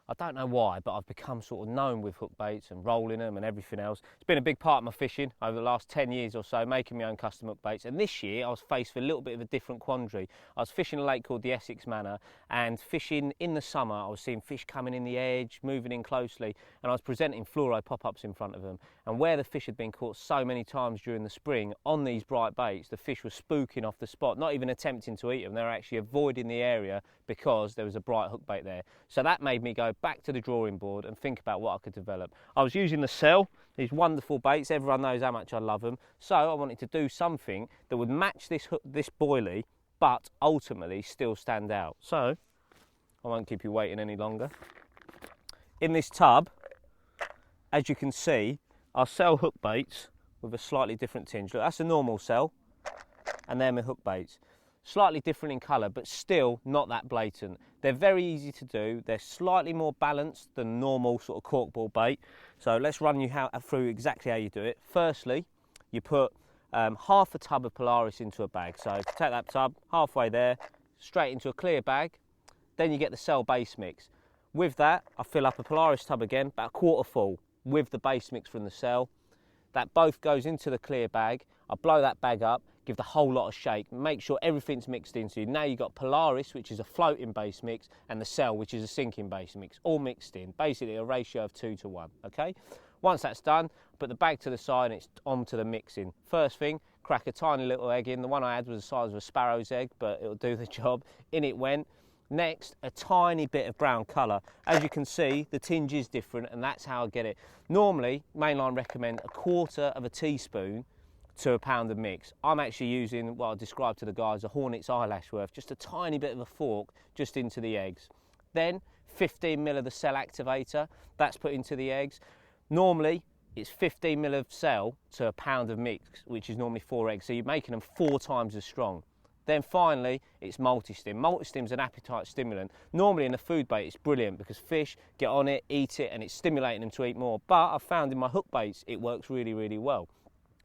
I don't know why, but I've become sort of known with hook baits and rolling them and everything else. It's been a big part of my fishing over the last 10 years or so, making my own custom hook baits. And this year I was faced with a little bit of a different quandary. I was fishing a lake called the Essex Manor, and fishing in the summer, I was seeing fish coming in the edge, moving in closely, and I was presenting fluoro pop-ups in front of them. And where the fish had been caught so many times during the spring on these bright baits, the fish were spooking off the spot, not even attempting to eat them. They were actually avoiding the area because there was a bright hook bait there. So that made me go back to the drawing board and think about what I could develop. I was using the Cell, these wonderful baits. Everyone knows how much I love them. So I wanted to do something that would match this boilie, but ultimately still stand out. So I won't keep you waiting any longer. In this tub, as you can see, are Cell hook baits with a slightly different tinge. Look, that's a normal Cell, and they're my hook baits. Slightly different in colour, but still not that blatant. They're very easy to do. They're slightly more balanced than normal sort of corkball bait. So let's run you through exactly how you do it. Firstly, you put half a tub of Polaris into a bag. So take that tub, halfway there, straight into a clear bag. Then you get the Cell base mix. With that, I fill up a Polaris tub again, about a quarter full, with the base mix from the Cell. That both goes into the clear bag. I blow that bag up, give the whole lot a shake, make sure everything's mixed in. So now you've got Polaris, which is a floating base mix, and the Cell, which is a sinking base mix, all mixed in. Basically a ratio of 2 to 1, okay? Once that's done, put the bag to the side and it's on to the mixing. First thing, crack a tiny little egg in. The one I had was the size of a sparrow's egg, but it'll do the job. In it went. Next, a tiny bit of brown colour. As you can see, the tinge is different, and that's how I get it. Normally, Mainline recommend a quarter of a teaspoon to a pound of mix. I'm actually using what I described to the guys, a hornet's eyelash worth, just a tiny bit of a fork just into the eggs. Then 15 ml of the Cell activator, that's put into the eggs. Normally, it's 15 ml of Cell to a pound of mix, which is normally 4 eggs, so you're making them 4 times as strong. Then finally, it's multi-stim. Multi-stim's an appetite stimulant. Normally in a food bait, it's brilliant because fish get on it, eat it, and it's stimulating them to eat more. But I've found in my hook baits, it works really, really well.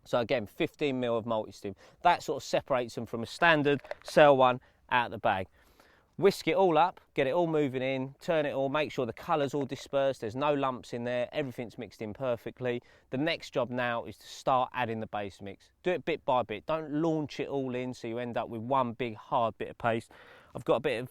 So again, 15 ml of multi-stim. That sort of separates them from a standard Cell one out of the bag. Whisk it all up, get it all moving in, turn it all, make sure the colour's all dispersed, there's no lumps in there, everything's mixed in perfectly. The next job now is to start adding the base mix. Do it bit by bit, don't launch it all in so you end up with one big hard bit of paste. I've got a bit of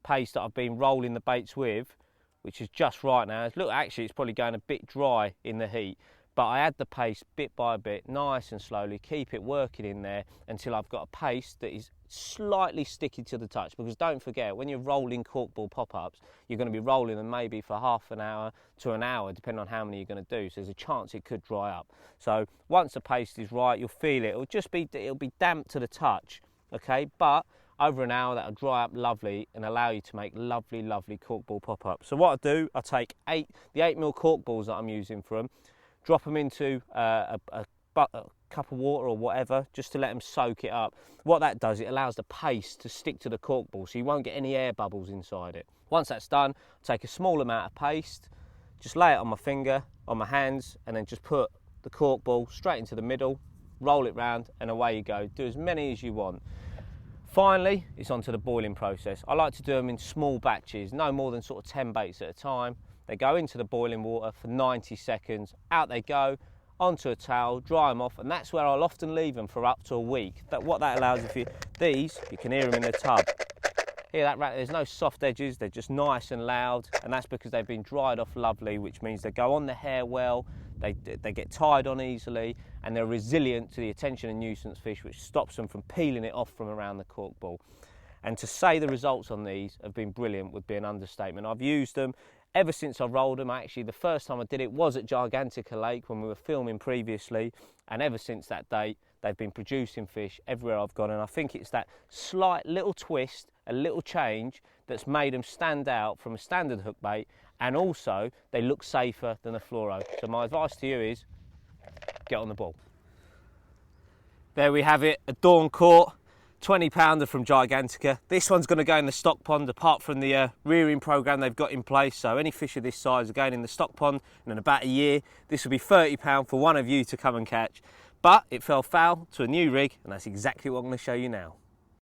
paste that I've been rolling the baits with, which is just right now. Look, actually it's probably going a bit dry in the heat. But I add the paste bit by bit, nice and slowly, keep it working in there until I've got a paste that is slightly sticky to the touch. Because don't forget, when you're rolling corkball pop-ups, you're going to be rolling them maybe for half an hour to an hour, depending on how many you're going to do. So there's a chance it could dry up. So once the paste is right, you'll feel it. It'll be damp to the touch, okay? But over an hour, that'll dry up lovely and allow you to make lovely, lovely corkball pop-ups. So what I do, I take the 8mm corkballs that I'm using for them, drop them into a cup of water or whatever, just to let them soak it up. What that does, it allows the paste to stick to the cork ball, so you won't get any air bubbles inside it. Once that's done, take a small amount of paste, just lay it on my finger, on my hands, and then just put the cork ball straight into the middle, roll it round, and away you go. Do as many as you want. Finally, it's onto the boiling process. I like to do them in small batches, no more than sort of 10 baits at a time. They go into the boiling water for 90 seconds, out they go, onto a towel, dry them off, and that's where I'll often leave them for up to a week. What that allows, you can hear them in the tub. Hear that rat? There's no soft edges, they're just nice and loud, and that's because they've been dried off lovely, which means they go on the hair well, they get tied on easily, and they're resilient to the attention and nuisance fish, which stops them from peeling it off from around the cork ball. And to say the results on these have been brilliant would be an understatement. I've used them ever since I rolled them. Actually, the first time I did it was at Gigantica Lake when we were filming previously, and ever since that date they've been producing fish everywhere I've gone, and I think it's that slight little twist, a little change that's made them stand out from a standard hook bait, and also they look safer than a fluoro. So my advice to you is get on the ball. There we have it, a dawn caught 20-pounder from Gigantica. This one's going to go in the stock pond, apart from the rearing program they've got in place. So any fish of this size are going in the stock pond, and in about a year this will be £30 for one of you to come and catch. But it fell foul to a new rig, and that's exactly what I'm going to show you now.